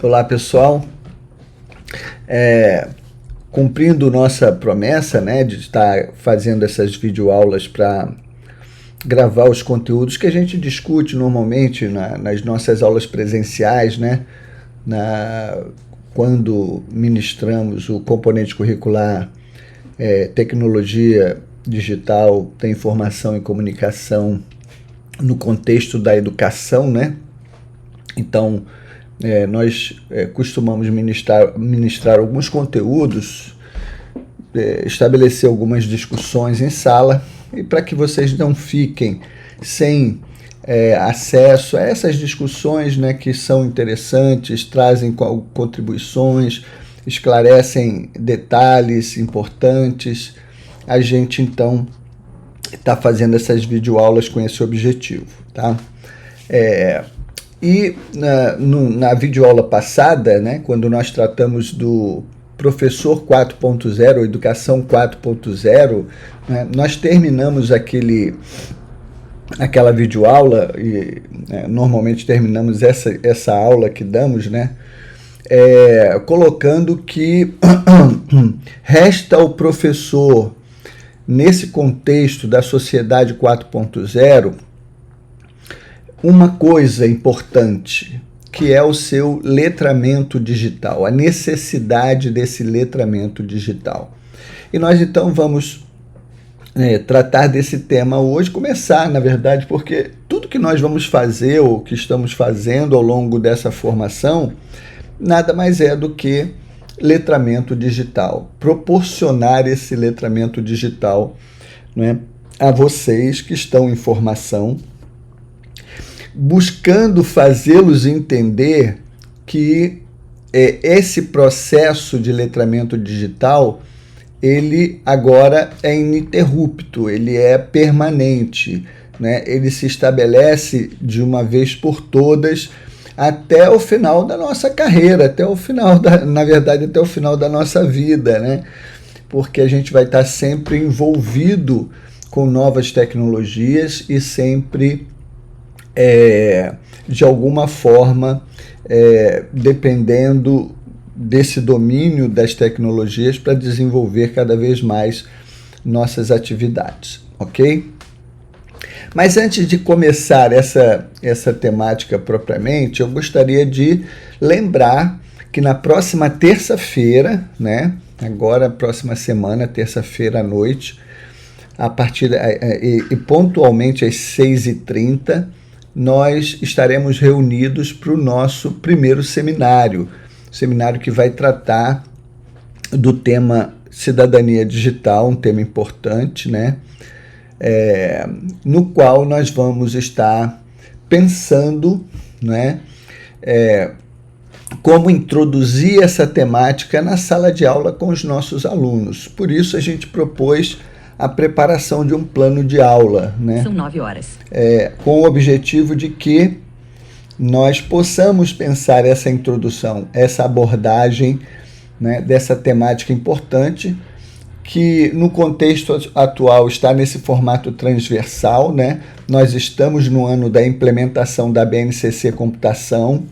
Olá, pessoal. Cumprindo nossa promessa, né, de estar fazendo essas videoaulas para gravar os conteúdos que a gente discute normalmente nas nossas aulas presenciais, né, quando ministramos o componente curricular Tecnologia Digital da Informação e Comunicação no contexto da educação, né? Então, nós costumamos ministrar alguns conteúdos, estabelecer algumas discussões em sala, e para que vocês não fiquem sem acesso a essas discussões, né, que são interessantes, trazem contribuições, esclarecem detalhes importantes, a gente então está fazendo essas videoaulas com esse objetivo, tá? E na videoaula passada, né, quando nós tratamos do Professor 4.0, Educação 4.0, né, nós terminamos aquela videoaula, e normalmente terminamos essa aula que damos, né, colocando que resta ao professor, nesse contexto da sociedade 4.0, uma coisa importante, que é o seu letramento digital, a necessidade desse letramento digital. E nós então vamos tratar desse tema hoje, começar, na verdade, porque tudo que nós vamos fazer, ou que estamos fazendo ao longo dessa formação, nada mais é do que letramento digital, proporcionar esse letramento digital, né, a vocês que estão em formação, buscando fazê-los entender que esse processo de letramento digital, ele agora é ininterrupto, ele é permanente, né? Ele se estabelece de uma vez por todas até o final da nossa carreira, até o final até o final da nossa vida, né? Porque a gente vai estar sempre envolvido com novas tecnologias e sempre de alguma forma, dependendo desse domínio das tecnologias para desenvolver cada vez mais nossas atividades, ok? Mas antes de começar essa temática propriamente, eu gostaria de lembrar que na próxima terça-feira, né, agora próxima semana, terça-feira à noite, e pontualmente às 6h30, nós estaremos reunidos para o nosso primeiro seminário que vai tratar do tema cidadania digital, um tema importante, né? No qual nós vamos estar pensando, né, como introduzir essa temática na sala de aula com os nossos alunos. Por isso a gente propôs a preparação de um plano de aula, né? São 9 horas. Com o objetivo de que nós possamos pensar essa introdução, essa abordagem, né, dessa temática importante, que no contexto atual está nesse formato transversal, né? Nós estamos no ano da implementação da BNCC Computação,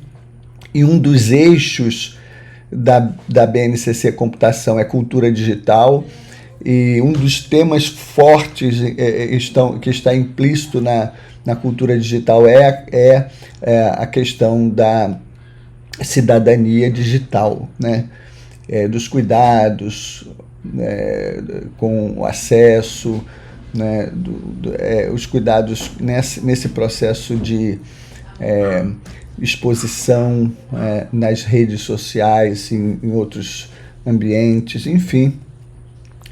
e um dos eixos da BNCC Computação é cultura digital, e um dos temas fortes que está implícito na cultura digital é a questão da cidadania digital, né? Dos cuidados com o acesso, né? Os cuidados nesse processo de exposição nas redes sociais, em outros ambientes, enfim.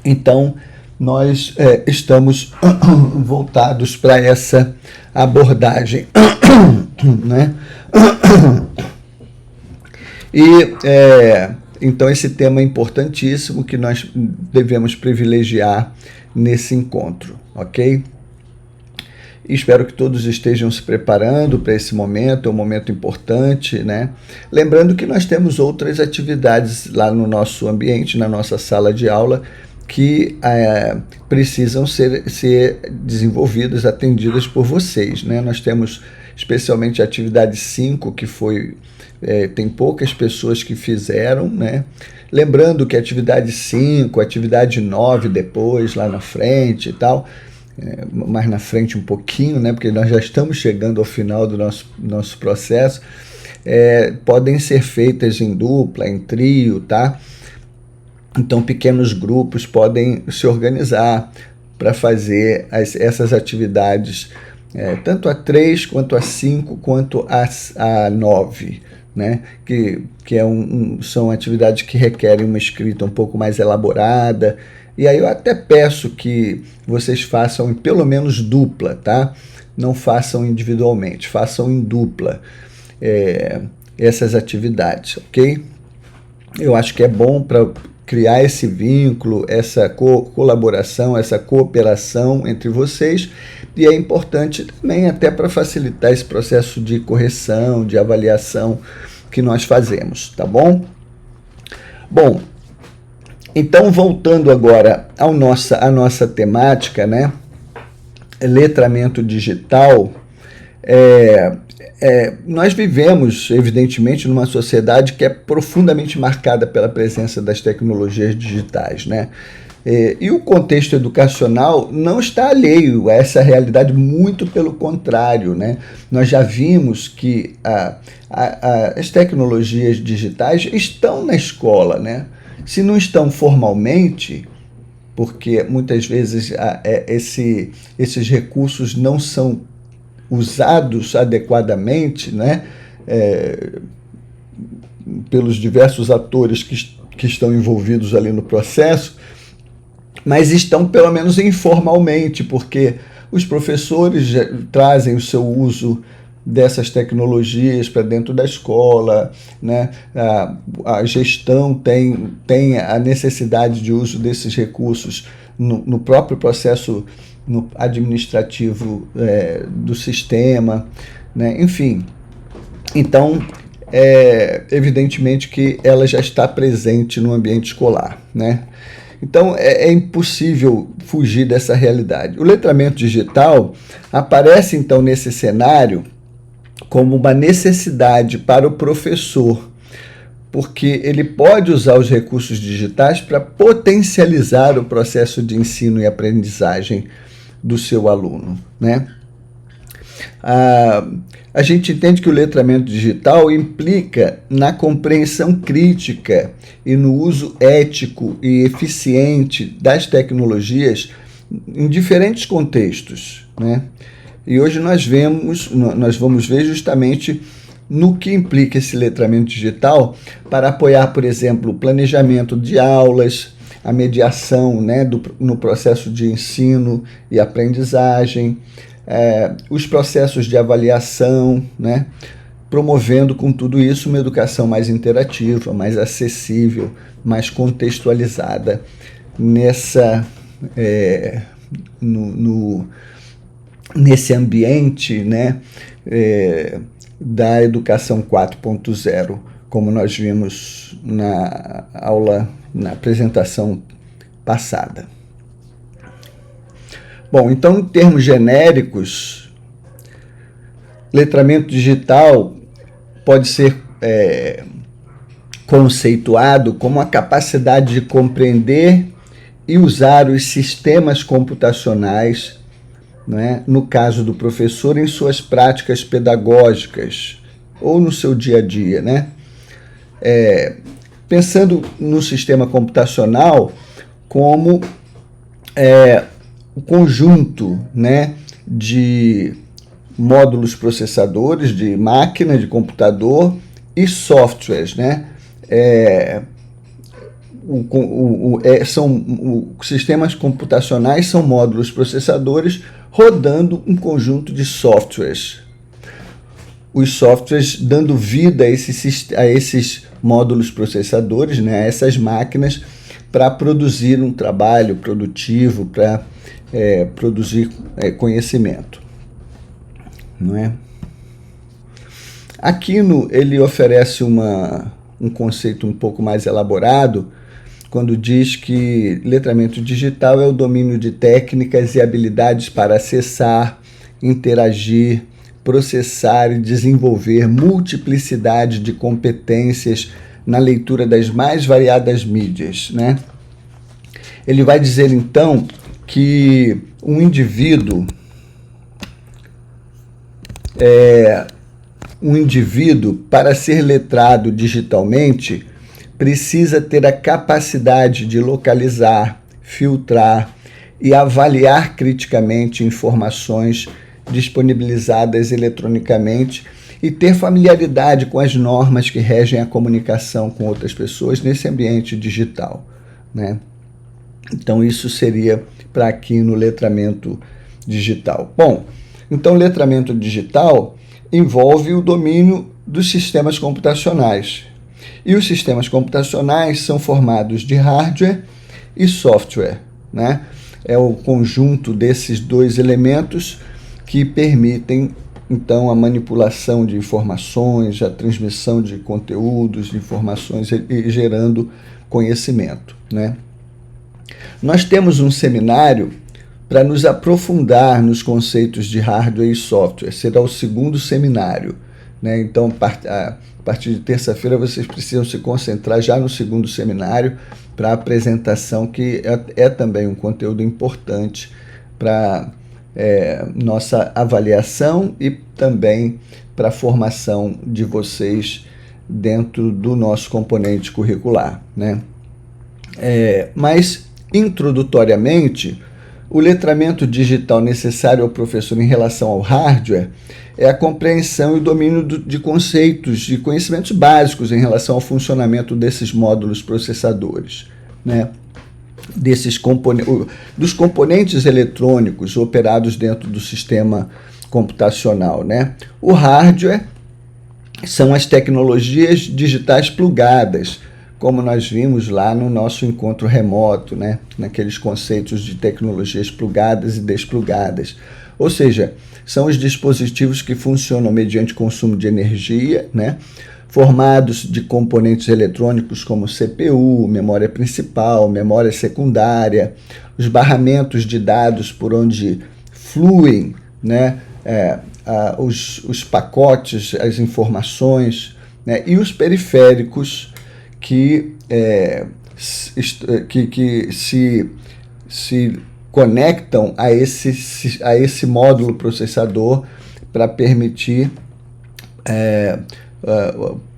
Então, nós estamos voltados para essa abordagem, né? E, então, esse tema é importantíssimo que nós devemos privilegiar nesse encontro, ok? Espero que todos estejam se preparando para esse momento, é um momento importante, né? Lembrando que nós temos outras atividades lá no nosso ambiente, na nossa sala de aula, que precisam ser desenvolvidas, atendidas por vocês, né? Nós temos especialmente a atividade 5, que tem poucas pessoas que fizeram, né? Lembrando que a atividade 5, a atividade 9 depois, lá na frente e tal, mais na frente um pouquinho, né? Porque nós já estamos chegando ao final do nosso processo, podem ser feitas em dupla, em trio, tá? Então, pequenos grupos podem se organizar para fazer essas atividades, tanto a 3, quanto a 5, quanto a 9, né? Que são atividades que requerem uma escrita um pouco mais elaborada. E aí eu até peço que vocês façam em pelo menos dupla, tá? Não façam individualmente, façam em dupla essas atividades, ok? Eu acho que é bom para criar esse vínculo, essa colaboração, essa cooperação entre vocês, e é importante também até para facilitar esse processo de correção, de avaliação que nós fazemos, tá bom? Bom, então voltando agora à nossa temática, né? Letramento digital. Nós vivemos, evidentemente, numa sociedade que é profundamente marcada pela presença das tecnologias digitais, né? E o contexto educacional não está alheio a essa realidade, muito pelo contrário, né? Nós já vimos que as tecnologias digitais estão na escola, né? Se não estão formalmente, porque muitas vezes esses recursos não são usados adequadamente, né, pelos diversos atores que estão envolvidos ali no processo, mas estão pelo menos informalmente, porque os professores trazem o seu uso dessas tecnologias para dentro da escola, né? A gestão tem a necessidade de uso desses recursos no próprio processo administrativo do sistema, né? Enfim, então evidentemente que ela já está presente no ambiente escolar, né? Então é impossível fugir dessa realidade. O letramento digital aparece então nesse cenário como uma necessidade para o professor, porque ele pode usar os recursos digitais para potencializar o processo de ensino e aprendizagem do seu aluno, né? A gente entende que o letramento digital implica na compreensão crítica e no uso ético e eficiente das tecnologias em diferentes contextos, né? E hoje nós vamos ver justamente no que implica esse letramento digital para apoiar, por exemplo, o planejamento de aulas, a mediação, né, no processo de ensino e aprendizagem, os processos de avaliação, né, promovendo com tudo isso uma educação mais interativa, mais acessível, mais contextualizada nesse ambiente, né, da educação 4.0, como nós vimos na apresentação passada. Bom, então, em termos genéricos, letramento digital pode ser conceituado como a capacidade de compreender e usar os sistemas computacionais, né, no caso do professor, em suas práticas pedagógicas ou no seu dia a dia, né? Pensando no sistema computacional como o conjunto, né, de módulos processadores, de máquina, de computador e softwares, né? Sistemas computacionais são módulos processadores rodando um conjunto de softwares. Os softwares dando vida a esses módulos processadores, né, a essas máquinas, para produzir um trabalho produtivo, para produzir conhecimento. Não é? Aquino ele oferece um conceito um pouco mais elaborado quando diz que letramento digital é o domínio de técnicas e habilidades para acessar, interagir, processar e desenvolver multiplicidade de competências na leitura das mais variadas mídias, né? Ele vai dizer, então, que um indivíduo, para ser letrado digitalmente, precisa ter a capacidade de localizar, filtrar e avaliar criticamente informações disponibilizadas eletronicamente e ter familiaridade com as normas que regem a comunicação com outras pessoas nesse ambiente digital, né? Então, isso seria para aqui no letramento digital. Bom, então, letramento digital envolve o domínio dos sistemas computacionais. E os sistemas computacionais são formados de hardware e software, né? É o conjunto desses dois elementos que permitem, então, a manipulação de informações, a transmissão de conteúdos, de informações e gerando conhecimento, né? Nós temos um seminário para nos aprofundar nos conceitos de hardware e software. Será o segundo seminário, né? Então, a partir de terça-feira, vocês precisam se concentrar já no segundo seminário para a apresentação, que é também um conteúdo importante para nossa avaliação e também para a formação de vocês dentro do nosso componente curricular, né? Mas, introdutoriamente, o letramento digital necessário ao professor em relação ao hardware é a compreensão e o domínio de conceitos, de conhecimentos básicos em relação ao funcionamento desses módulos processadores, né? Dos componentes eletrônicos operados dentro do sistema computacional, né? O hardware são as tecnologias digitais plugadas, como nós vimos lá no nosso encontro remoto, né? Naqueles conceitos de tecnologias plugadas e desplugadas. Ou seja, são os dispositivos que funcionam mediante consumo de energia, né? Formados de componentes eletrônicos como CPU, memória principal, memória secundária, os barramentos de dados por onde fluem, né? Os pacotes, as informações, né? E os periféricos que se conectam a esse módulo processador para permitir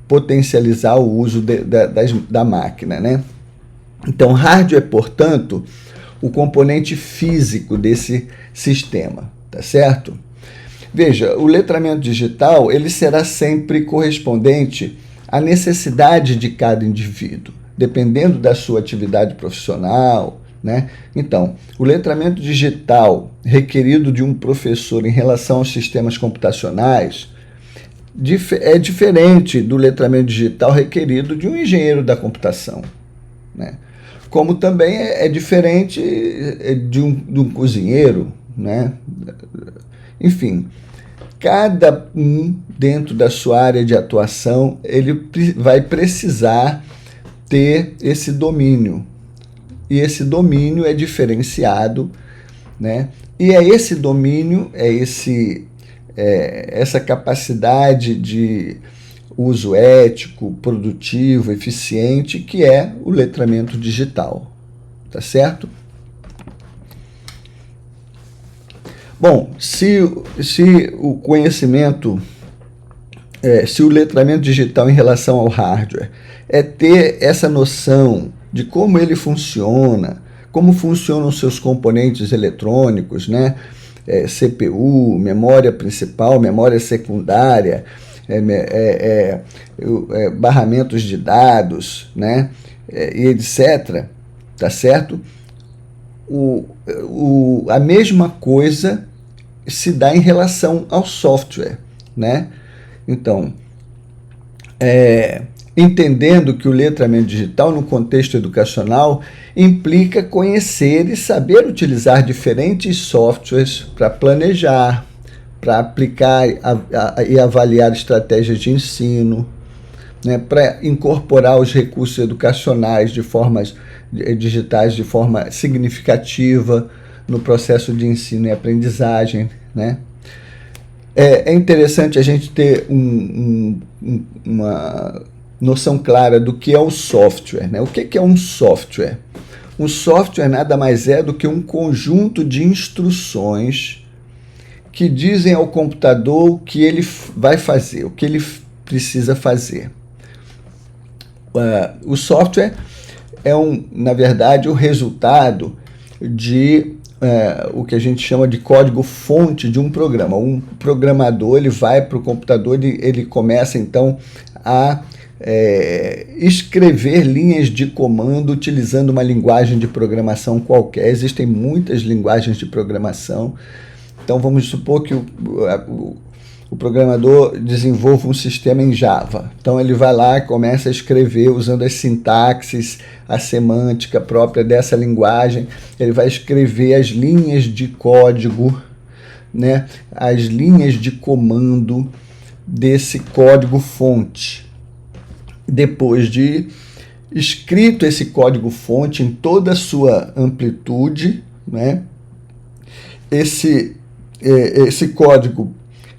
potencializar o uso da máquina, né? Então, hardware, portanto, o componente físico desse sistema, tá certo? Veja, o letramento digital ele será sempre correspondente à necessidade de cada indivíduo, dependendo da sua atividade profissional, né? Então, o letramento digital requerido de um professor em relação aos sistemas computacionais é diferente do letramento digital requerido de um engenheiro da computação, né? Como também é diferente de um cozinheiro, né? Enfim, cada um dentro da sua área de atuação, ele vai precisar ter esse domínio. E esse domínio é diferenciado, né? E é esse domínio, essa capacidade de uso ético, produtivo, eficiente, que é o letramento digital, tá certo? Bom, se o conhecimento, se o letramento digital em relação ao hardware é ter essa noção de como ele funciona, como funcionam os seus componentes eletrônicos, né? CPU, memória principal, memória secundária, barramentos de dados, né? E etc. Tá certo? A mesma coisa se dá em relação ao software, né? Então, entendendo que o letramento digital no contexto educacional implica conhecer e saber utilizar diferentes softwares para planejar, para aplicar e avaliar estratégias de ensino, né, para incorporar os recursos educacionais de formas digitais de forma significativa no processo de ensino e aprendizagem, né? É interessante a gente ter uma noção clara do que é o software, né? O que é um software? Um software nada mais é do que um conjunto de instruções que dizem ao computador o que ele vai fazer, o que ele precisa fazer. O software é, na verdade, o resultado de o que a gente chama de código-fonte de um programa. Um programador, ele vai para o computador, ele começa, então, a escrever linhas de comando utilizando uma linguagem de programação qualquer. Existem muitas linguagens de programação. Então, vamos supor que o programador desenvolve um sistema em Java. Então, ele vai lá e começa a escrever usando as sintaxes, a semântica própria dessa linguagem. Ele vai escrever as linhas de código, né, as linhas de comando desse código-fonte. Depois de escrito esse código-fonte em toda a sua amplitude, né, esse código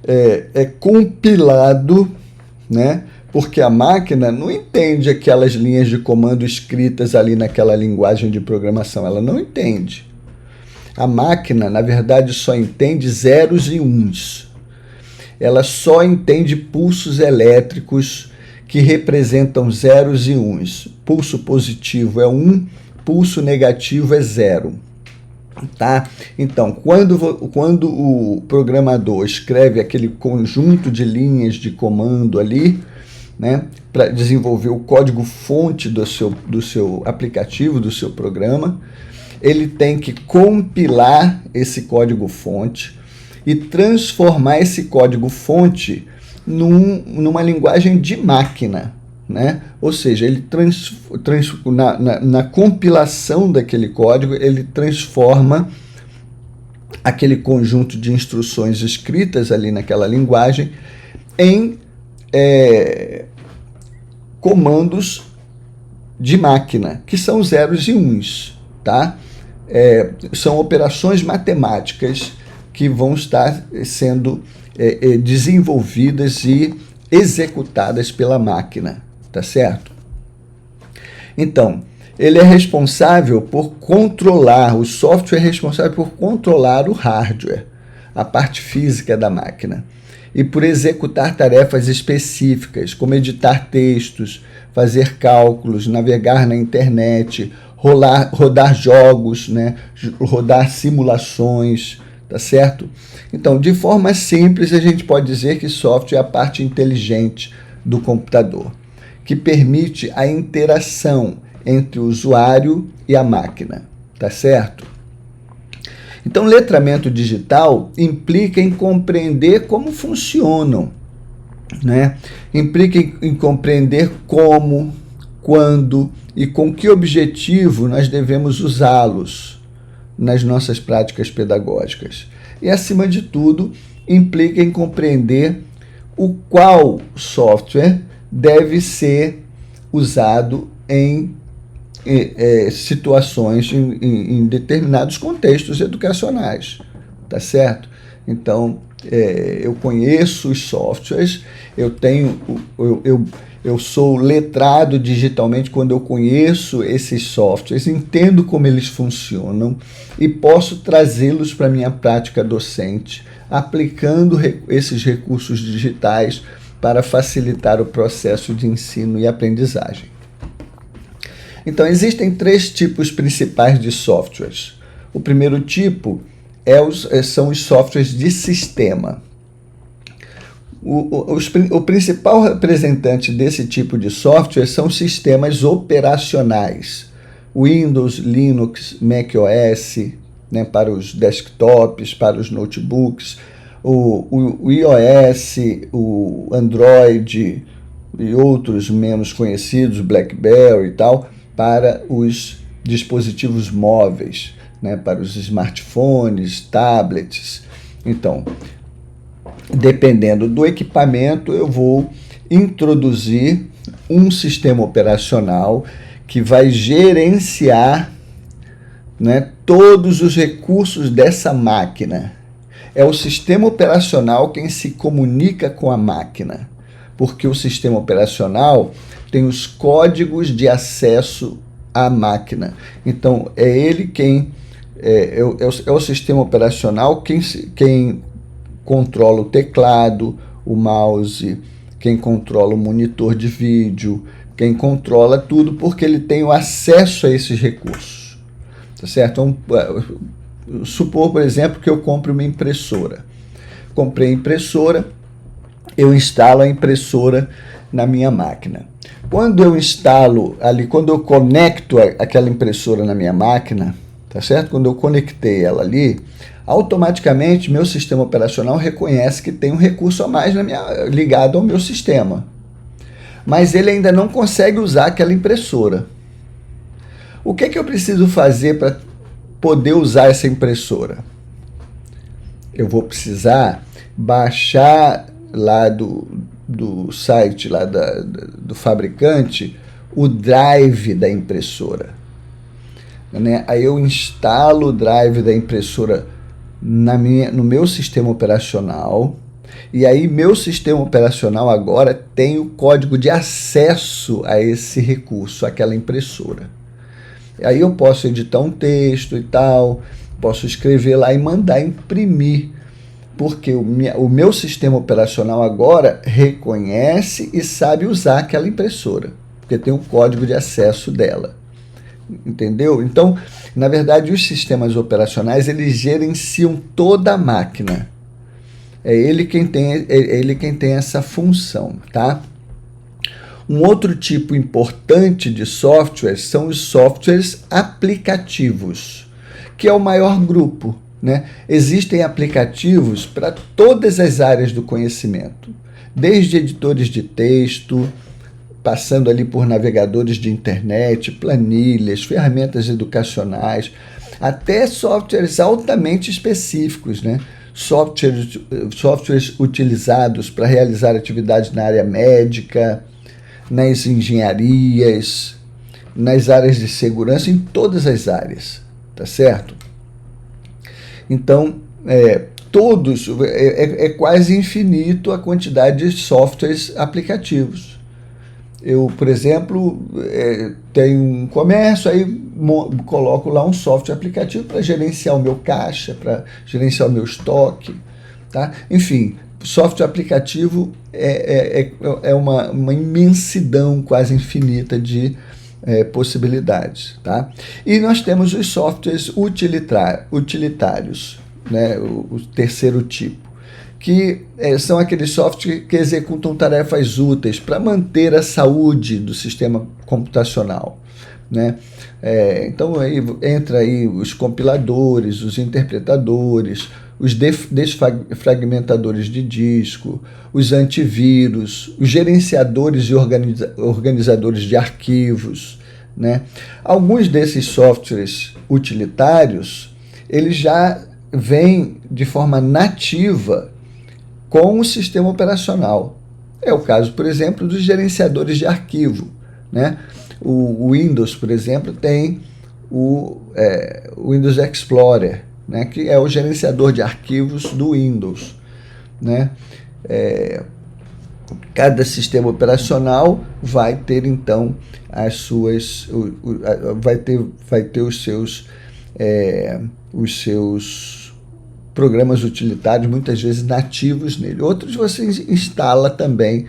é compilado, né, porque a máquina não entende aquelas linhas de comando escritas ali naquela linguagem de programação, ela não entende. A máquina, na verdade, só entende zeros e uns. Ela só entende pulsos elétricos que representam zeros e uns. Pulso positivo é 1, pulso negativo é 0. Tá? Então, quando o programador escreve aquele conjunto de linhas de comando ali, né, para desenvolver o código-fonte do seu aplicativo, do seu programa, ele tem que compilar esse código-fonte e transformar esse código-fonte numa linguagem de máquina, né? Ou seja, ele na compilação daquele código, ele transforma aquele conjunto de instruções escritas ali naquela linguagem em comandos de máquina, que são zeros e uns, tá? São operações matemáticas que vão estar sendo desenvolvidas e executadas pela máquina, tá certo? Então, ele é responsável por controlar, o software é responsável por controlar o hardware, a parte física da máquina, e por executar tarefas específicas, como editar textos, fazer cálculos, navegar na internet, rodar jogos, né? Rodar simulações, tá certo? Então, de forma simples, a gente pode dizer que software é a parte inteligente do computador, que permite a interação entre o usuário e a máquina, tá certo? Então, letramento digital implica em compreender como funcionam, né? Implica em compreender como, quando e com que objetivo nós devemos usá-los nas nossas práticas pedagógicas. E, acima de tudo, implica em compreender o qual software deve ser usado em situações, em determinados contextos educacionais, tá certo? Então, eu conheço os softwares, eu sou letrado digitalmente quando eu conheço esses softwares, entendo como eles funcionam e posso trazê-los para a minha prática docente, aplicando esses recursos digitais para facilitar o processo de ensino e aprendizagem. Então, existem 3 tipos principais de softwares. O primeiro tipo são os softwares de sistema. O principal representante desse tipo de software são sistemas operacionais. Windows, Linux, macOS, né, para os desktops, para os notebooks, o iOS, o Android e outros menos conhecidos, BlackBerry e tal, para os dispositivos móveis, né, para os smartphones, tablets. Então, dependendo do equipamento, eu vou introduzir, um sistema operacional que vai gerenciar, né, todos os recursos dessa máquina. É o sistema operacional quem se comunica com a máquina, porque o sistema operacional tem os códigos de acesso à máquina. Então, é ele quem é o sistema operacional quem controla o teclado, o mouse, quem controla o monitor de vídeo, quem controla tudo, porque ele tem o acesso a esses recursos. Tá certo? Então, supor, por exemplo, que eu compre uma impressora. Comprei a impressora, eu instalo a impressora na minha máquina. Quando eu instalo ali, quando eu conecto aquela impressora na minha máquina, tá certo? Quando eu conectei ela ali, automaticamente meu sistema operacional reconhece que tem um recurso a mais ligado ao meu sistema. Mas ele ainda não consegue usar aquela impressora. O que eu preciso fazer para poder usar essa impressora? Eu vou precisar baixar lá do site lá do fabricante o drive da impressora, né? Aí eu instalo o drive da impressora no meu sistema operacional, e aí meu sistema operacional agora tem o código de acesso a esse recurso, aquela impressora. Aí eu posso editar um texto e tal, posso escrever lá e mandar imprimir, porque o meu sistema operacional agora reconhece e sabe usar aquela impressora, porque tem o código de acesso dela. Entendeu? Então, na verdade, os sistemas operacionais, eles gerenciam toda a máquina. É ele quem tem essa função, tá? Um outro tipo importante de software são os softwares aplicativos, que é o maior grupo, né? Existem aplicativos para todas as áreas do conhecimento, desde editores de texto, passando ali por navegadores de internet, planilhas, ferramentas educacionais, até softwares altamente específicos, né? Softwares utilizados para realizar atividades na área médica, nas engenharias, nas áreas de segurança, em todas as áreas, tá certo? Então, é quase infinito a quantidade de softwares aplicativos. Eu, por exemplo, tenho um comércio, aí coloco lá um software aplicativo para gerenciar o meu caixa, para gerenciar o meu estoque, tá? Enfim, software aplicativo é uma imensidão quase infinita de possibilidades, tá? E nós temos os softwares utilitários, né? O terceiro tipo, que são aqueles softwares que executam tarefas úteis para manter a saúde do sistema computacional, né? Então aí entra aí os compiladores, os interpretadores, os desfragmentadores de disco, os antivírus, os gerenciadores e organizadores de arquivos, né? Alguns desses softwares utilitários, eles já vêm de forma nativa com o sistema operacional. É o caso, por exemplo, dos gerenciadores de arquivo, né? O Windows, por exemplo, tem o Windows Explorer, né? Que é o gerenciador de arquivos do Windows, né? Cada sistema operacional vai ter, então, as suas... vai ter os seus programas utilitários, muitas vezes nativos nele. Outros você instala também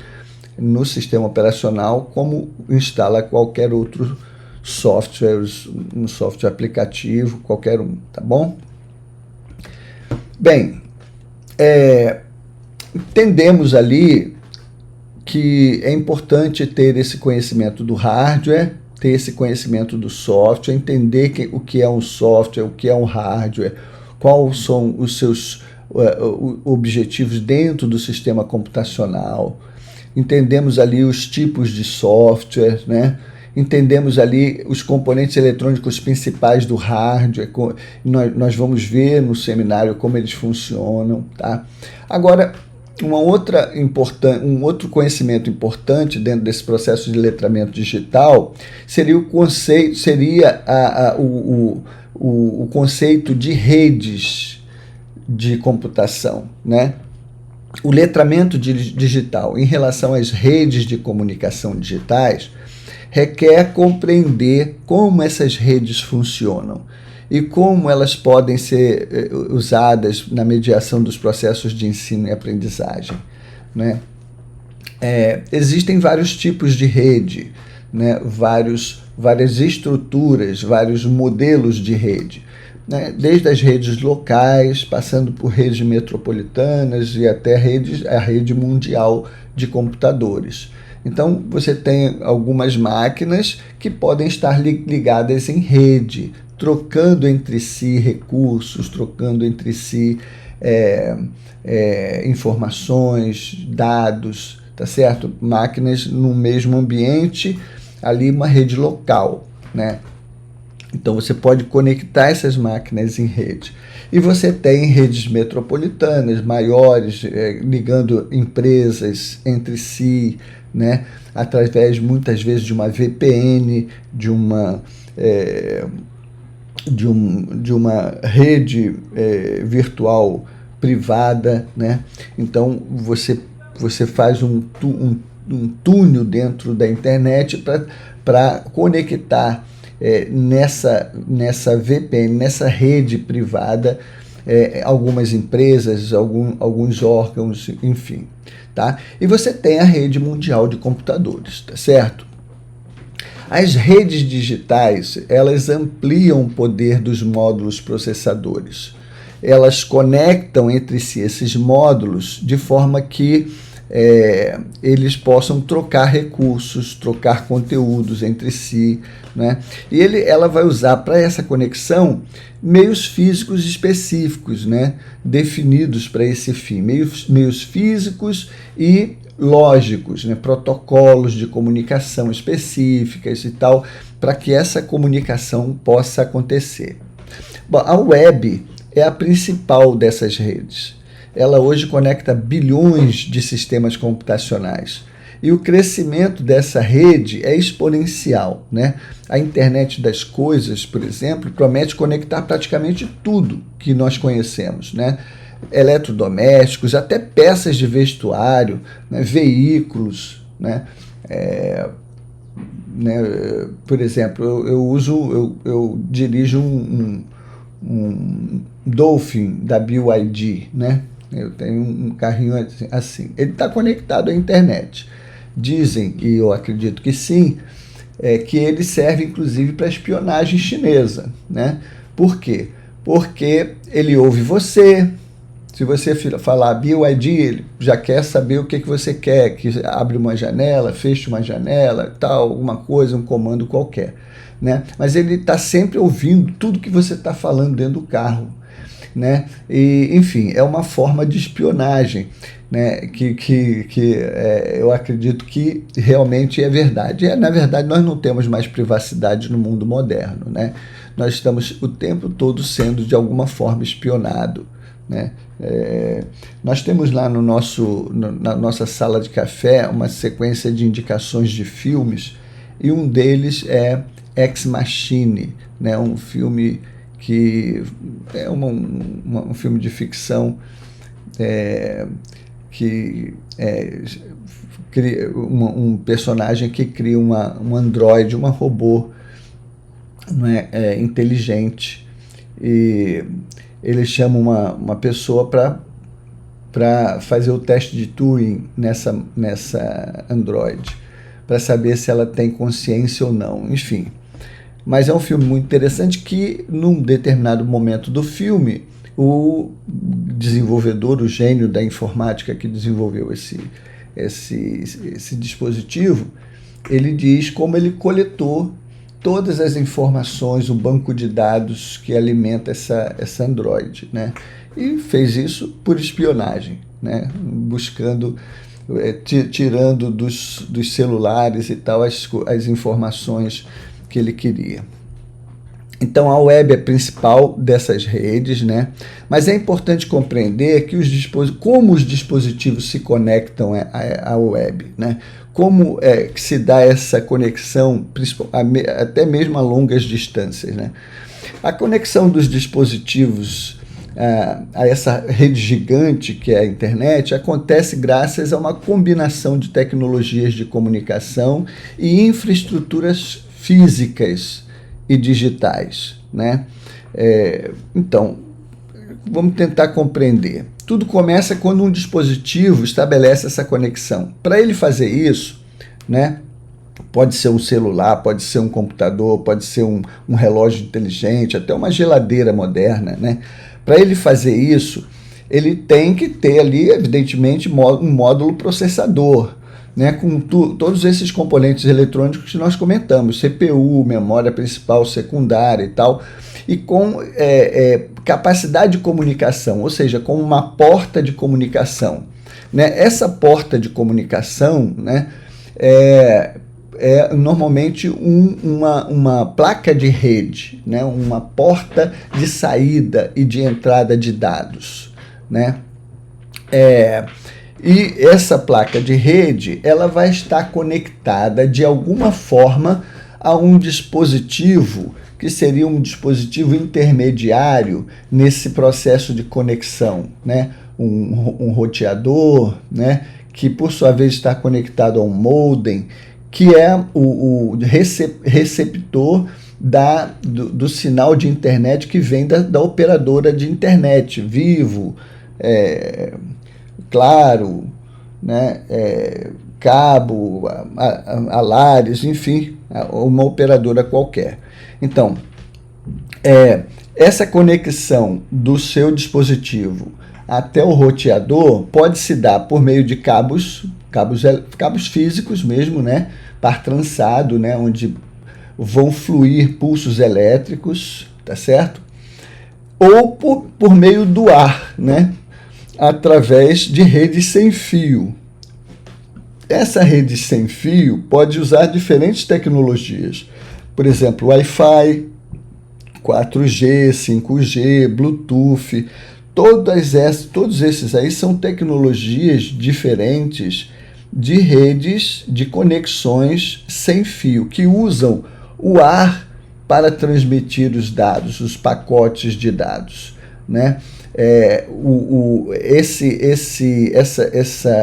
no sistema operacional, como instala qualquer outro software, um software aplicativo, qualquer um, tá bom? Bem, entendemos ali que é importante ter esse conhecimento do hardware, ter esse conhecimento do software, entender o que é um software, o que é um hardware, quais são os seus objetivos dentro do sistema computacional. Entendemos ali os tipos de software, né? Entendemos ali os componentes eletrônicos principais do hardware. Nós vamos ver no seminário como eles funcionam, tá? Agora, Um outro conhecimento importante dentro desse processo de letramento digital seria o conceito, o conceito de redes de computação, né? O letramento digital em relação às redes de comunicação digitais requer compreender como essas redes funcionam e como elas podem ser usadas na mediação dos processos de ensino e aprendizagem, né? Existem vários tipos de rede, né? Várias estruturas, vários modelos de rede, né? Desde as redes locais, passando por redes metropolitanas e até a rede mundial de computadores. Então, você tem algumas máquinas que podem estar ligadas em rede, trocando entre si recursos, trocando entre si informações, dados, tá certo? Máquinas no mesmo ambiente, ali uma rede local, né? Então, você pode conectar essas máquinas em rede. E você tem redes metropolitanas maiores, ligando empresas entre si, né? Através, muitas vezes, de uma VPN, de uma rede virtual privada, né? Então, você faz um túnel dentro da internet para conectar nessa VPN, nessa rede privada, algumas empresas, alguns órgãos, enfim, tá? E você tem a rede mundial de computadores, tá certo? As redes digitais, elas ampliam o poder dos módulos processadores. Elas conectam entre si esses módulos de forma que eles possam trocar recursos, trocar conteúdos entre si, né? E ela vai usar para essa conexão meios físicos específicos, né? Definidos para esse fim, meios físicos e lógicos, né? Protocolos de comunicação específicas e tal, para que essa comunicação possa acontecer. Bom, a web é a principal dessas redes. Ela hoje conecta bilhões de sistemas computacionais. E o crescimento dessa rede é exponencial, né? A internet das coisas, por exemplo, promete conectar praticamente tudo que nós conhecemos, né? Eletrodomésticos, até peças de vestuário, né? Veículos, né? Por exemplo, eu dirijo um Dolphin da BYD, né? Eu tenho um carrinho assim. Ele está conectado à internet. Dizem, e eu acredito que sim, que ele serve inclusive para espionagem chinesa, né? Por quê? Porque ele ouve você. Se você falar BYD, ele já quer saber o que você quer, que abre uma janela, feche uma janela, tal, alguma coisa, um comando qualquer, né? Mas ele está sempre ouvindo tudo que você está falando dentro do carro, né? E, enfim, é uma forma de espionagem, né? Que eu acredito que realmente é verdade. Na verdade, nós não temos mais privacidade no mundo moderno, né? Nós estamos o tempo todo sendo, de alguma forma, espionado, né? Nós temos lá na nossa sala de café uma sequência de indicações de filmes, e um deles é Ex Machina, né? Um filme que é um filme de ficção que cria um personagem que cria um androide, uma robô, não é, inteligente, e ele chama uma pessoa para fazer o teste de Turing nessa androide, para saber se ela tem consciência ou não, enfim. Mas é um filme muito interessante que, num determinado momento do filme, o desenvolvedor, o gênio da informática que desenvolveu esse dispositivo, ele diz como ele coletou todas as informações, o banco de dados que alimenta essa androide, né? E fez isso por espionagem, né? Buscando, tirando dos celulares e tal as informações que ele queria. Então a web é a principal dessas redes, né? Mas é importante compreender que como os dispositivos se conectam à web, né? Como que se dá essa conexão, até mesmo a longas distâncias, né? A conexão dos dispositivos a essa rede gigante que é a internet acontece graças a uma combinação de tecnologias de comunicação e infraestruturas físicas e digitais, né? Então, vamos tentar compreender. Tudo começa quando um dispositivo estabelece essa conexão. Para ele fazer isso, né? Pode ser um celular, pode ser um computador, pode ser um relógio inteligente, até uma geladeira moderna, né? Para ele fazer isso, ele tem que ter ali, evidentemente, um módulo processador, né, com todos esses componentes eletrônicos que nós comentamos, CPU, memória principal, secundária e tal, e com capacidade de comunicação, ou seja, com uma porta de comunicação, né? Essa porta de comunicação, né, é normalmente uma placa de rede, né? Uma porta de saída e de entrada de dados, né? E essa placa de rede, ela vai estar conectada de alguma forma a um dispositivo que seria um dispositivo intermediário nesse processo de conexão, né? Um roteador, né? Que por sua vez está conectado a um modem, que é o receptor do sinal de internet que vem da operadora de internet, Vivo, Claro, né, Cabo, Alaris, enfim, uma operadora qualquer. Então, essa conexão do seu dispositivo até o roteador pode se dar por meio de cabos físicos mesmo, né, par trançado, né, onde vão fluir pulsos elétricos, tá certo? Ou por meio do ar, né, através de redes sem fio. Essa rede sem fio pode usar diferentes tecnologias, por exemplo, Wi-Fi, 4G, 5G, Bluetooth, todos esses aí são tecnologias diferentes de redes de conexões sem fio, que usam o ar para transmitir os dados, os pacotes de dados, né?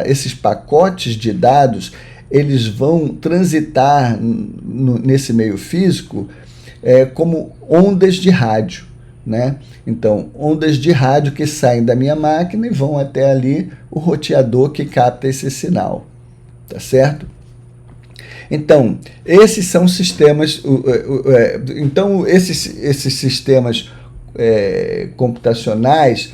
Esses pacotes de dados, eles vão transitar nesse meio físico como ondas de rádio, né? Então, ondas de rádio que saem da minha máquina e vão até ali o roteador que capta esse sinal, tá certo? Então, esses são sistemas, então esses sistemas computacionais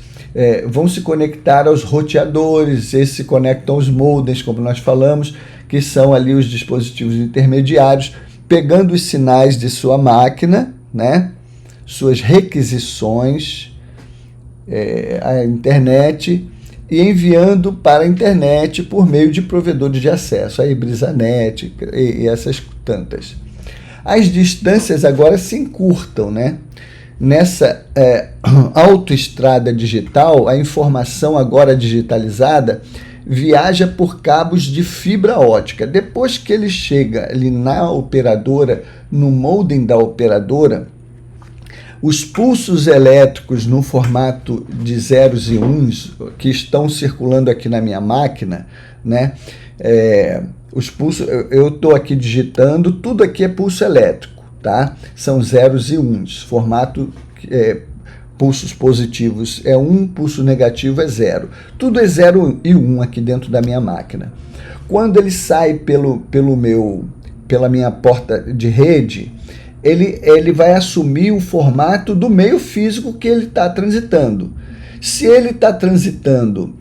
vão se conectar aos roteadores, esses se conectam aos modems, como nós falamos, que são ali os dispositivos intermediários, pegando os sinais de sua máquina, né, suas requisições à internet e enviando para a internet por meio de provedores de acesso, a Brisanet e essas tantas. As distâncias agora se encurtam, né? Nessa autoestrada digital, a informação agora digitalizada viaja por cabos de fibra ótica. Depois que ele chega ali na operadora, no modem da operadora, os pulsos elétricos no formato de zeros e uns que estão circulando aqui na minha máquina, né? Os pulsos, eu estou aqui digitando, tudo aqui é pulso elétrico, tá? São zeros e uns, formato pulsos positivos é 1, pulso negativo é 0. Tudo é 0 e 1 aqui dentro da minha máquina. Quando ele sai pela minha porta de rede, ele vai assumir o formato do meio físico que ele está transitando. Se ele está transitando,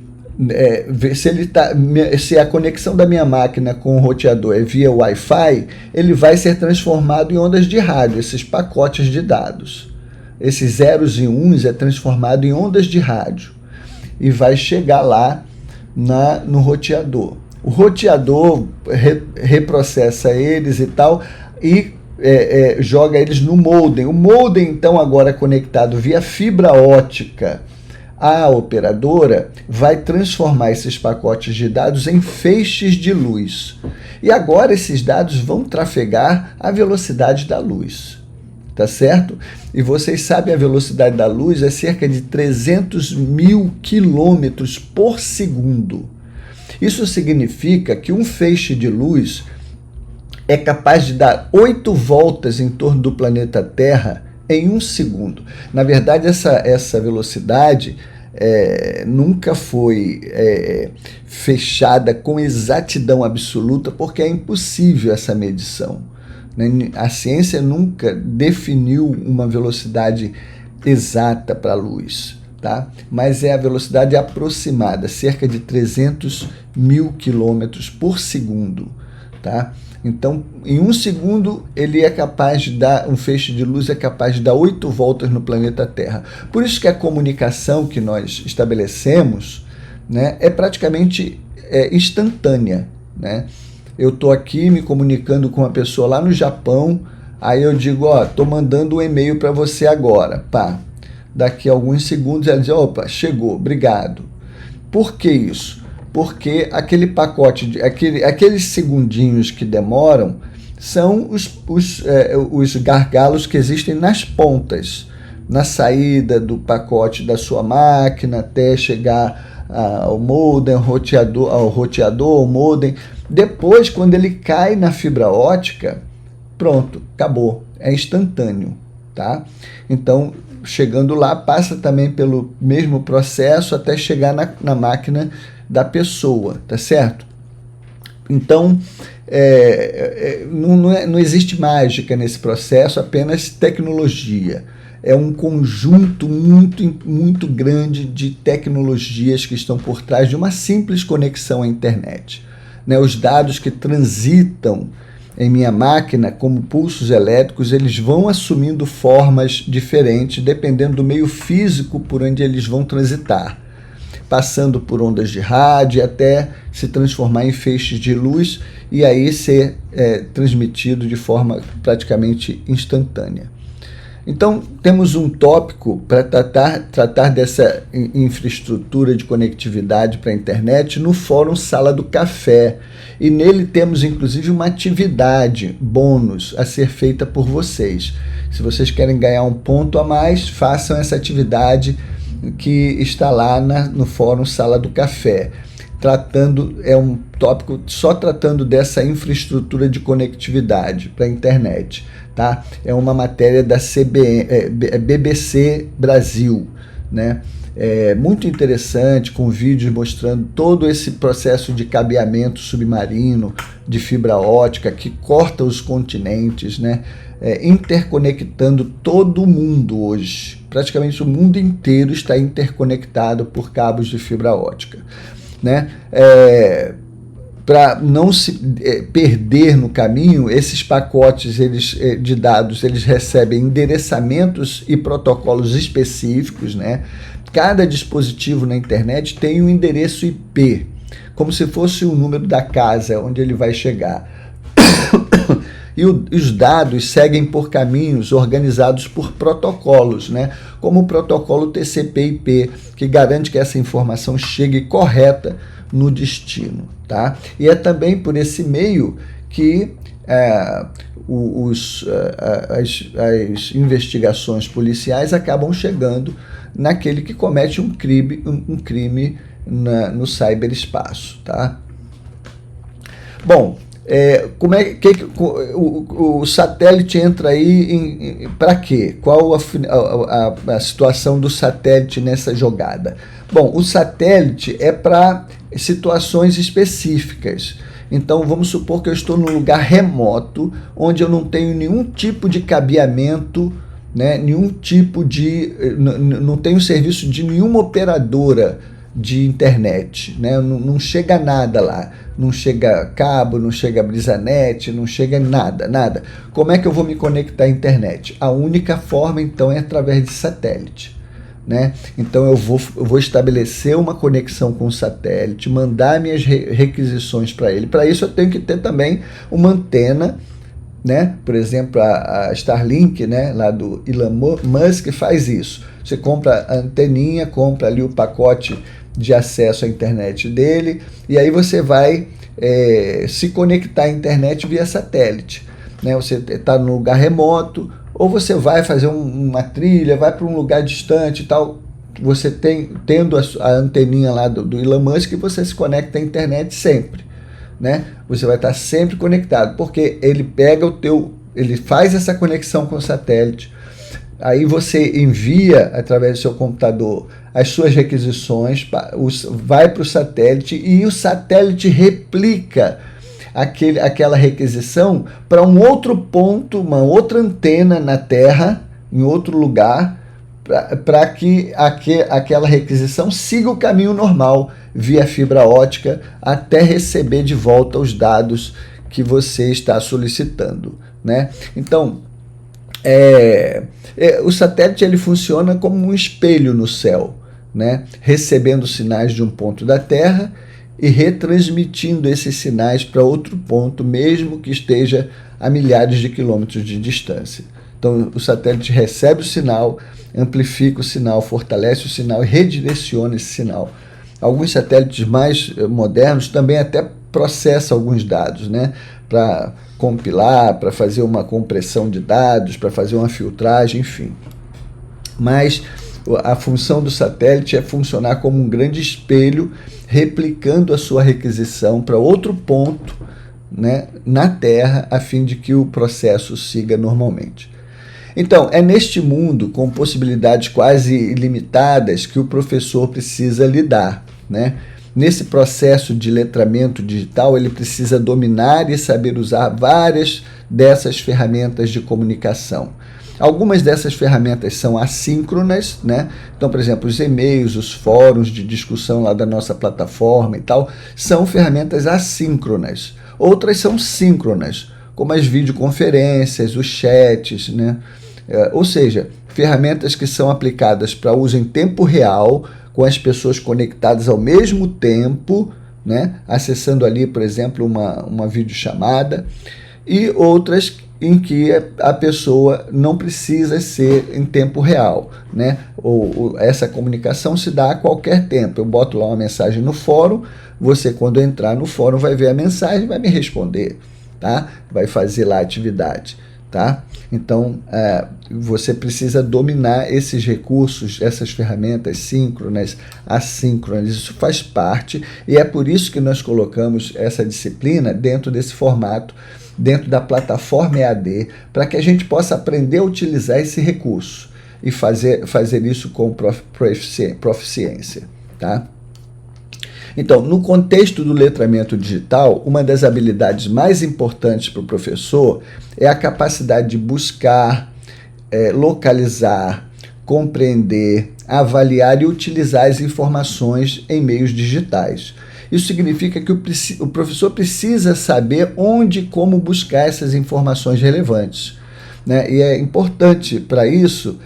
se a conexão da minha máquina com o roteador é via Wi-Fi, ele vai ser transformado em ondas de rádio, esses pacotes de dados. Esses zeros e uns é transformado em ondas de rádio e vai chegar lá no roteador. O roteador reprocessa eles e tal, e joga eles no modem. O modem, então, agora conectado via fibra ótica à operadora, vai transformar esses pacotes de dados em feixes de luz. E agora esses dados vão trafegar à velocidade da luz. Tá certo? E vocês sabem, a velocidade da luz é cerca de 300 mil quilômetros por segundo. Isso significa que um feixe de luz é capaz de dar 8 voltas em torno do planeta Terra em 1 segundo. Na verdade, essa velocidade nunca foi fechada com exatidão absoluta, porque é impossível essa medição. A ciência nunca definiu uma velocidade exata para a luz, tá? Mas é a velocidade aproximada, cerca de 300 mil quilômetros por segundo, tá? Então, em 1 segundo, ele é capaz de dar, um feixe de luz é capaz de dar 8 voltas no planeta Terra. Por isso que a comunicação que nós estabelecemos, né, é praticamente instantânea, né? Eu estou aqui me comunicando com uma pessoa lá no Japão, aí eu digo, estou mandando um e-mail para você agora, pá. Daqui a alguns segundos ela diz, opa, chegou, obrigado. Por que isso? Porque aquele pacote, aqueles segundinhos que demoram, são os gargalos que existem nas pontas, na saída do pacote da sua máquina até chegar ao modem, ao roteador, ao modem. Depois, quando ele cai na fibra ótica, pronto, acabou, é instantâneo, tá? Então, chegando lá, passa também pelo mesmo processo até chegar na máquina da pessoa, tá certo? Então, não existe mágica nesse processo, apenas tecnologia. É um conjunto muito grande de tecnologias que estão por trás de uma simples conexão à internet. Né, os dados que transitam em minha máquina como pulsos elétricos, eles vão assumindo formas diferentes dependendo do meio físico por onde eles vão transitar, passando por ondas de rádio até se transformar em feixes de luz e aí ser transmitido de forma praticamente instantânea. Então, temos um tópico para tratar dessa infraestrutura de conectividade para a internet no Fórum Sala do Café. E nele temos, inclusive, uma atividade bônus a ser feita por vocês. Se vocês querem ganhar um ponto a mais, façam essa atividade que está lá no Fórum Sala do Café. É um tópico só tratando dessa infraestrutura de conectividade para a internet. Tá? É uma matéria da BBC Brasil, né? Muito interessante, com vídeos mostrando todo esse processo de cabeamento submarino de fibra ótica que corta os continentes, né? Interconectando todo o mundo hoje. Praticamente o mundo inteiro está interconectado por cabos de fibra ótica, né? Para não se perder no caminho, esses pacotes de dados eles recebem endereçamentos e protocolos específicos, né? Cada dispositivo na internet tem um endereço IP, como se fosse o número da casa onde ele vai chegar. E os dados seguem por caminhos organizados por protocolos, né? Como o protocolo TCP/IP, que garante que essa informação chegue correta no destino, tá? E é também por esse meio que as investigações policiais acabam chegando naquele que comete um crime no cyberespaço, tá? Bom, como é que o satélite entra aí para quê? Qual a situação do satélite nessa jogada? Bom, o satélite é para situações específicas. Então, vamos supor que eu estou num lugar remoto, onde eu não tenho nenhum tipo de cabeamento, né? Não tenho serviço de nenhuma operadora de internet, né? Não chega nada lá, não chega cabo, não chega brisanet, não chega nada. Como é que eu vou me conectar à internet? A única forma, então, é através de satélite, né? Então eu vou estabelecer uma conexão com o satélite, mandar minhas requisições para ele. Para isso eu tenho que ter também uma antena né? Por exemplo, a Starlink, né, lá do Elon Musk, faz isso. Você compra a anteninha, compra ali o pacote de acesso à internet dele, e aí você vai se conectar à internet via satélite, né? Você está num lugar remoto, ou você vai fazer uma trilha, vai para um lugar distante e tal. Você tendo a anteninha lá do Elon Musk, você se conecta à internet sempre, né? Você vai estar sempre conectado, porque ele pega ele faz essa conexão com o satélite, aí você envia através do seu computador as suas requisições, vai para o satélite e o satélite replica aquela requisição para um outro ponto, uma outra antena na Terra, em outro lugar, para que aquela requisição siga o caminho normal via fibra ótica até receber de volta os dados que você está solicitando, né? Então, o satélite ele funciona como um espelho no céu, né? Recebendo sinais de um ponto da Terra e retransmitindo esses sinais para outro ponto, mesmo que esteja a milhares de quilômetros de distância. Então, o satélite recebe o sinal, amplifica o sinal, fortalece o sinal e redireciona esse sinal. Alguns satélites mais modernos também até processam alguns dados, né? Para compilar, para fazer uma compressão de dados, para fazer uma filtragem, enfim. Mas a função do satélite é funcionar como um grande espelho, replicando a sua requisição para outro ponto, né, na Terra, a fim de que o processo siga normalmente. Então, é neste mundo, com possibilidades quase ilimitadas, que o professor precisa lidar, né? Nesse processo de letramento digital, ele precisa dominar e saber usar várias dessas ferramentas de comunicação. Algumas dessas ferramentas são assíncronas, né? Então, por exemplo, os e-mails, os fóruns de discussão lá da nossa plataforma e tal, são ferramentas assíncronas. Outras são síncronas, como as videoconferências, os chats, né? Ou seja, ferramentas que são aplicadas para uso em tempo real, com as pessoas conectadas ao mesmo tempo, né? Acessando ali, por exemplo, uma videochamada, e outras em que a pessoa não precisa ser em tempo real, né? Essa comunicação se dá a qualquer tempo. Eu boto lá uma mensagem no fórum, você quando entrar no fórum vai ver a mensagem, vai me responder, tá? Vai fazer lá a atividade, tá? Então, você precisa dominar esses recursos, essas ferramentas síncronas, assíncronas, isso faz parte, e é por isso que nós colocamos essa disciplina dentro desse formato, dentro da plataforma EAD, para que a gente possa aprender a utilizar esse recurso e fazer isso com proficiência, tá? Então, no contexto do letramento digital, uma das habilidades mais importantes para o professor é a capacidade de buscar, localizar, compreender, avaliar e utilizar as informações em meios digitais. Isso significa que o professor precisa saber onde e como buscar essas informações relevantes, né? E é importante para isso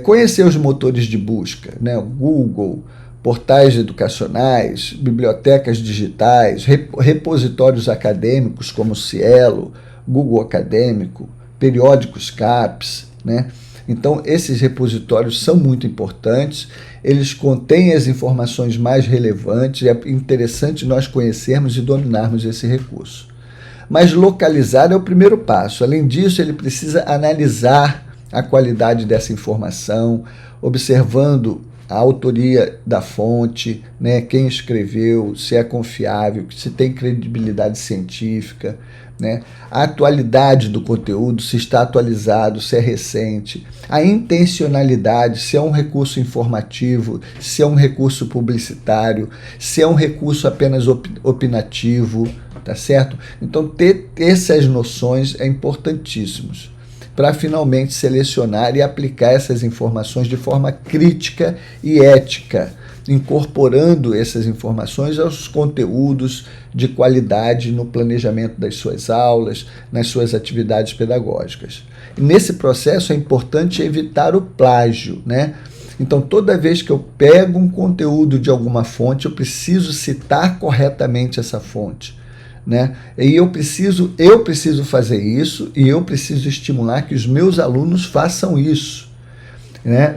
conhecer os motores de busca, né? O Google, portais educacionais, bibliotecas digitais, repositórios acadêmicos como o Cielo, Google Acadêmico, periódicos CAPES, né? Então, esses repositórios são muito importantes, eles contêm as informações mais relevantes, é interessante nós conhecermos e dominarmos esse recurso. Mas localizar é o primeiro passo. Além disso, ele precisa analisar a qualidade dessa informação, observando a autoria da fonte, né, quem escreveu, se é confiável, se tem credibilidade científica, né, a atualidade do conteúdo, se está atualizado, se é recente, a intencionalidade, se é um recurso informativo, se é um recurso publicitário, se é um recurso apenas opinativo, tá certo? Então, ter essas noções é importantíssimo para finalmente selecionar e aplicar essas informações de forma crítica e ética, incorporando essas informações aos conteúdos de qualidade no planejamento das suas aulas, nas suas atividades pedagógicas. E nesse processo é importante evitar o plágio, né? Então, toda vez que eu pego um conteúdo de alguma fonte, eu preciso citar corretamente essa fonte. né? E eu preciso fazer isso e eu preciso estimular que os meus alunos façam isso, né?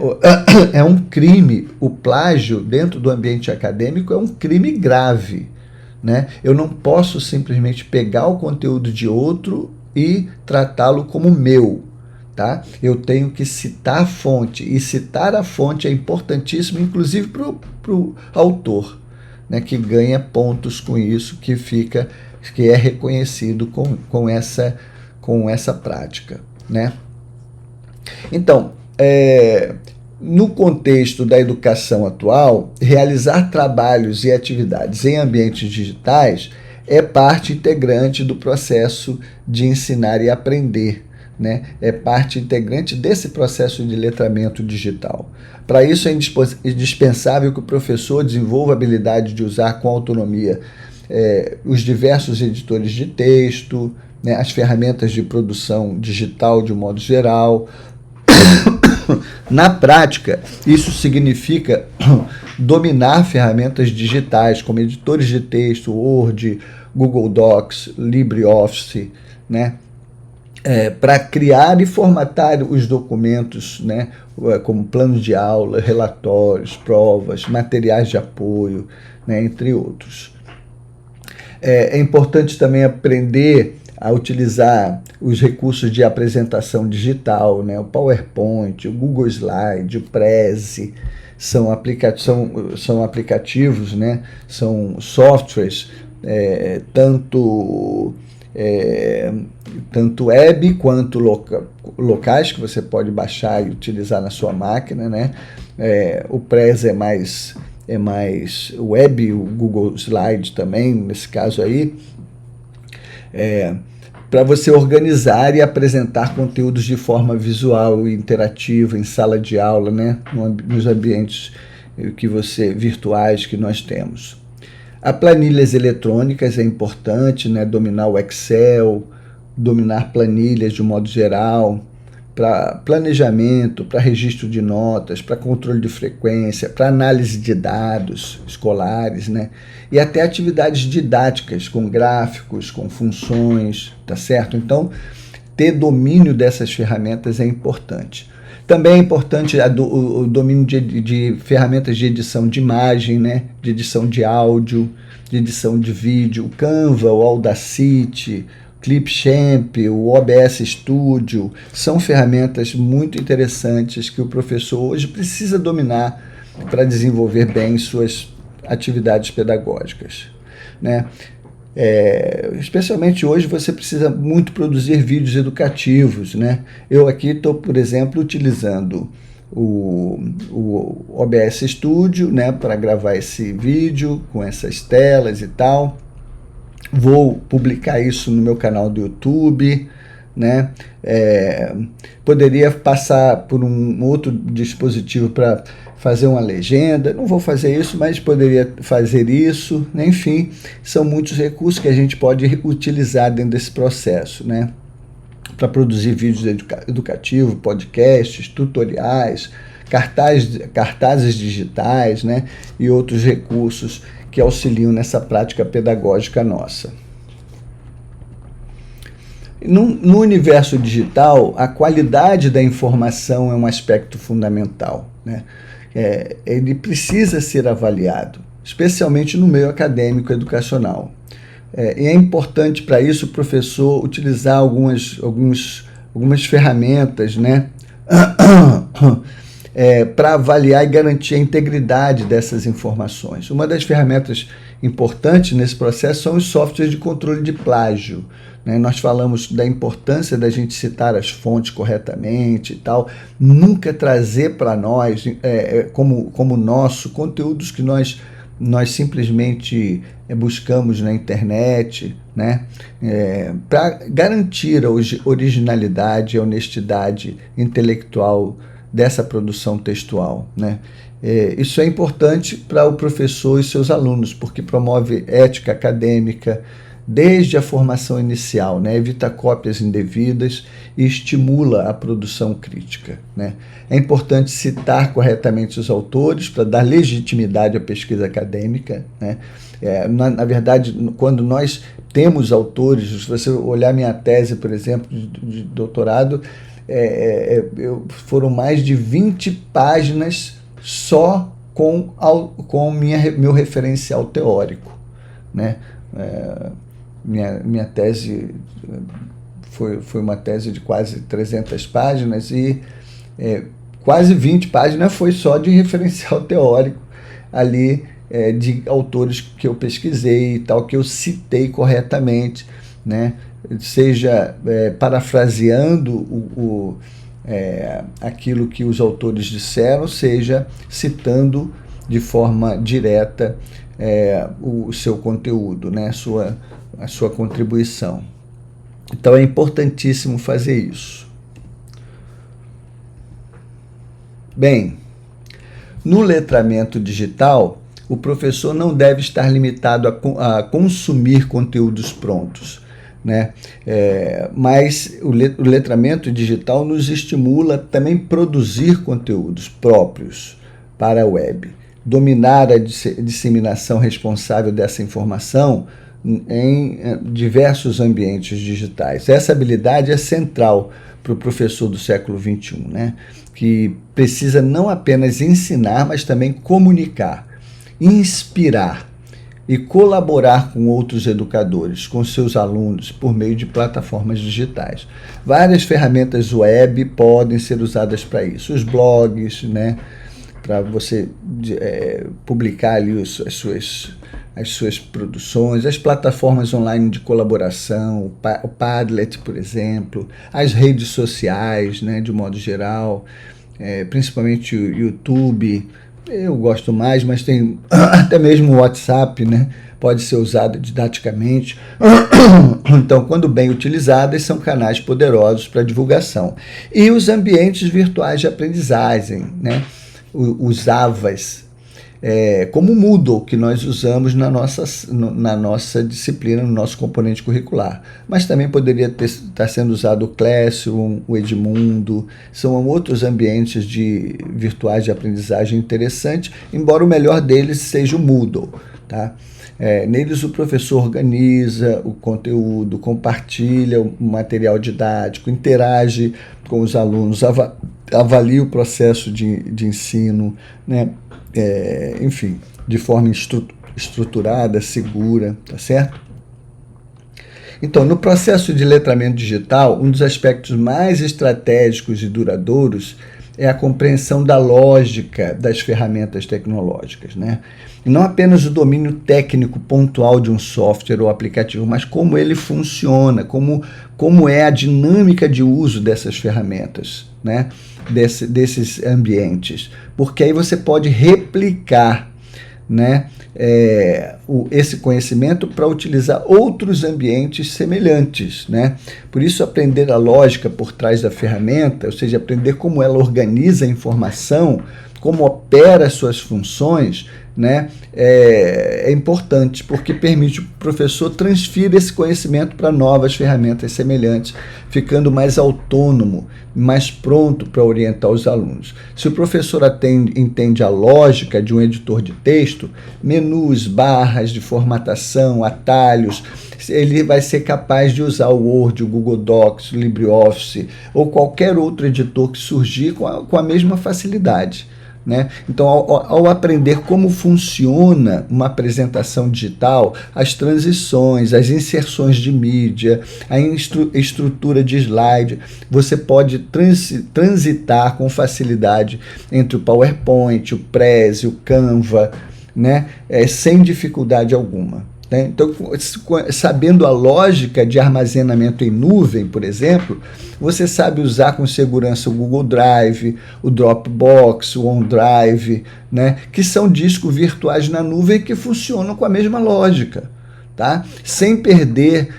É um crime, o plágio dentro do ambiente acadêmico é um crime grave, né? Eu não posso simplesmente pegar o conteúdo de outro e tratá-lo como meu, tá? Eu tenho que citar a fonte, e citar a fonte é importantíssimo, inclusive para o autor, né? Que ganha pontos com isso, que é reconhecido com essa prática, né? Então, no contexto da educação atual, realizar trabalhos e atividades em ambientes digitais é parte integrante do processo de ensinar e aprender, né? É parte integrante desse processo de letramento digital. Para isso, é indispensável que o professor desenvolva a habilidade de usar com autonomia os diversos editores de texto, né? As ferramentas de produção digital de um modo geral. Na prática, isso significa dominar ferramentas digitais como editores de texto, Word, Google Docs, LibreOffice, né? Para criar e formatar os documentos, né? Como planos de aula, relatórios, provas, materiais de apoio, né? Entre outros. É importante também aprender a utilizar os recursos de apresentação digital, né? O PowerPoint, o Google Slide, o Prezi, são aplicativos, né? São softwares, tanto web quanto locais, que você pode baixar e utilizar na sua máquina, né? O Prezi é mais web, o Google Slide também, nesse caso aí, para você organizar e apresentar conteúdos de forma visual e interativa em sala de aula, né? Nos ambientes virtuais que nós temos. A planilhas eletrônicas é importante, né? Dominar o Excel, dominar planilhas de um modo geral, para planejamento, para registro de notas, para controle de frequência, para análise de dados escolares, né? E até atividades didáticas, com gráficos, com funções, tá certo? Então, ter domínio dessas ferramentas é importante. Também é importante o domínio de ferramentas de edição de imagem, né? De edição de áudio, de edição de vídeo, o Canva, o Audacity, Clipchamp, o OBS Studio, são ferramentas muito interessantes que o professor hoje precisa dominar para desenvolver bem suas atividades pedagógicas, né? Especialmente hoje você precisa muito produzir vídeos educativos, né? Eu aqui estou, por exemplo, utilizando o OBS Studio, né, para gravar esse vídeo com essas telas e tal. Vou publicar isso no meu canal do YouTube, né? Poderia passar por um outro dispositivo para fazer uma legenda, não vou fazer isso, mas poderia fazer isso, né? Enfim, são muitos recursos que a gente pode utilizar dentro desse processo, né? Para produzir vídeos educativos, podcasts, tutoriais, cartazes digitais, né? E outros recursos que auxiliam nessa prática pedagógica nossa. No universo digital, a qualidade da informação é um aspecto fundamental, né? Ele precisa ser avaliado, especialmente no meio acadêmico educacional. E é importante para isso o professor utilizar algumas ferramentas, né? Para avaliar e garantir a integridade dessas informações. Uma das ferramentas importantes nesse processo são os softwares de controle de plágio, né? Nós falamos da importância da gente citar as fontes corretamente e tal, nunca trazer para nós, como nosso, conteúdos que nós simplesmente buscamos na internet, né? Para garantir a originalidade e a honestidade intelectual dessa produção textual, né? Isso é importante para o professor e seus alunos, porque promove ética acadêmica, desde a formação inicial, né? Evita cópias indevidas e estimula a produção crítica, né? É importante citar corretamente os autores para dar legitimidade à pesquisa acadêmica, né? Na verdade, quando nós temos autores, se você olhar minha tese, por exemplo, de doutorado, foram mais de 20 páginas só com meu referencial teórico, né? Minha tese foi uma tese de quase 300 páginas e quase 20 páginas foi só de referencial teórico ali, de autores que eu pesquisei e tal, que eu citei corretamente, né? Seja parafraseando aquilo que os autores disseram, seja citando de forma direta o seu conteúdo, né? a sua contribuição. Então é importantíssimo fazer isso. Bem, no letramento digital, o professor não deve estar limitado a consumir conteúdos prontos, né? Mas o letramento digital nos estimula também a produzir conteúdos próprios para a web, dominar a disseminação responsável dessa informação em diversos ambientes digitais. Essa habilidade é central para o professor do século XXI, né? Que precisa não apenas ensinar, mas também comunicar, inspirar e colaborar com outros educadores, com seus alunos, por meio de plataformas digitais. Várias ferramentas web podem ser usadas para isso. Os blogs, né? Para você publicar ali as suas produções, as plataformas online de colaboração, o Padlet, por exemplo, as redes sociais, né, de modo geral, principalmente o YouTube. Eu gosto mais, mas tem até mesmo o WhatsApp, né? Pode ser usado didaticamente. Então, quando bem utilizadas, são canais poderosos para divulgação. E os ambientes virtuais de aprendizagem, né? Os AVAs, como o Moodle, que nós usamos na nossa disciplina, no nosso componente curricular. Mas também poderia estar sendo usado o Classroom, o Edmundo, são outros ambientes virtuais de aprendizagem interessantes, embora o melhor deles seja o Moodle, tá? Neles o professor organiza o conteúdo, compartilha o material didático, interage com os alunos, avalia o processo de ensino, né? Enfim, de forma estruturada, segura, tá certo? Então, no processo de letramento digital, um dos aspectos mais estratégicos e duradouros é a compreensão da lógica das ferramentas tecnológicas, né? E não apenas o domínio técnico pontual de um software ou aplicativo, mas como ele funciona, como é a dinâmica de uso dessas ferramentas, né? Desses ambientes. Porque aí você pode replicar, né, esse conhecimento para utilizar outros ambientes semelhantes, né? Por isso, aprender a lógica por trás da ferramenta, ou seja, aprender como ela organiza a informação, como opera as suas funções, né, é importante, porque permite que o professor transfira esse conhecimento para novas ferramentas semelhantes, ficando mais autônomo, mais pronto para orientar os alunos. Se o professor entende a lógica de um editor de texto, menus, barras de formatação, atalhos, ele vai ser capaz de usar o Word, o Google Docs, o LibreOffice ou qualquer outro editor que surgir com a mesma facilidade, né? Então, ao aprender como funciona uma apresentação digital, as transições, as inserções de mídia, a estrutura de slide, você pode transitar com facilidade entre o PowerPoint, o Prezi, o Canva, né? Sem dificuldade alguma. Então, sabendo a lógica de armazenamento em nuvem, por exemplo, você sabe usar com segurança o Google Drive, o Dropbox, o OneDrive, né, que são discos virtuais na nuvem que funcionam com a mesma lógica, tá? Sem perder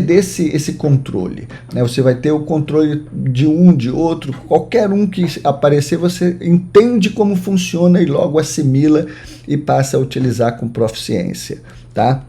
esse controle, né? Você vai ter o controle de um, de outro, qualquer um que aparecer, você entende como funciona e logo assimila e passa a utilizar com proficiência, tá?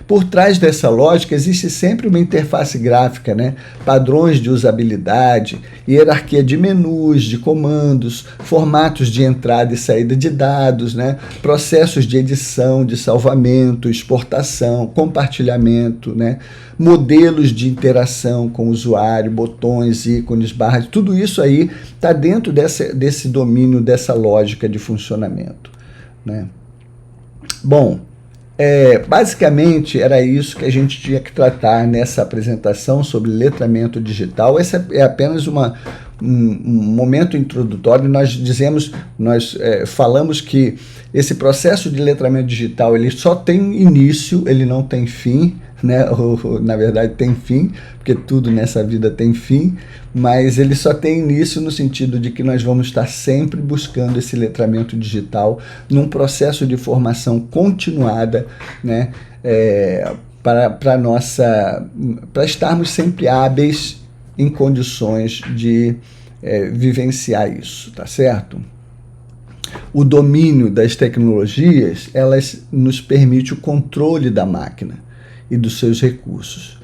Por trás dessa lógica existe sempre uma interface gráfica, né? Padrões de usabilidade, hierarquia de menus, de comandos, formatos de entrada e saída de dados, né? Processos de edição, de salvamento, exportação, compartilhamento, né? Modelos de interação com o usuário, botões, ícones, barras, tudo isso aí está dentro desse domínio, dessa lógica de funcionamento, né? Bom, basicamente era isso que a gente tinha que tratar nessa apresentação sobre letramento digital. Esse é apenas um momento introdutório. Nós falamos que esse processo de letramento digital ele só tem início, ele não tem fim, né? Na verdade tem fim, porque tudo nessa vida tem fim, mas ele só tem início no sentido de que nós vamos estar sempre buscando esse letramento digital num processo de formação continuada, né? Para estarmos sempre hábeis em condições de vivenciar isso, tá certo? O domínio das tecnologias, elas nos permite o controle da máquina e dos seus recursos.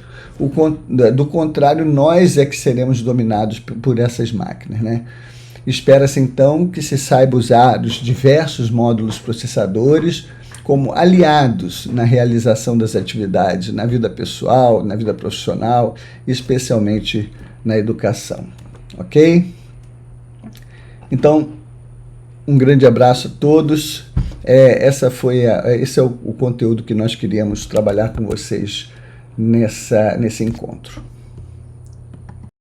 Do contrário, nós é que seremos dominados por essas máquinas, né? Espera-se, então, que se saiba usar os diversos módulos processadores como aliados na realização das atividades, na vida pessoal, na vida profissional, especialmente na educação. Ok? Então, um grande abraço a todos. Esse é o conteúdo que nós queríamos trabalhar com vocês nesse encontro.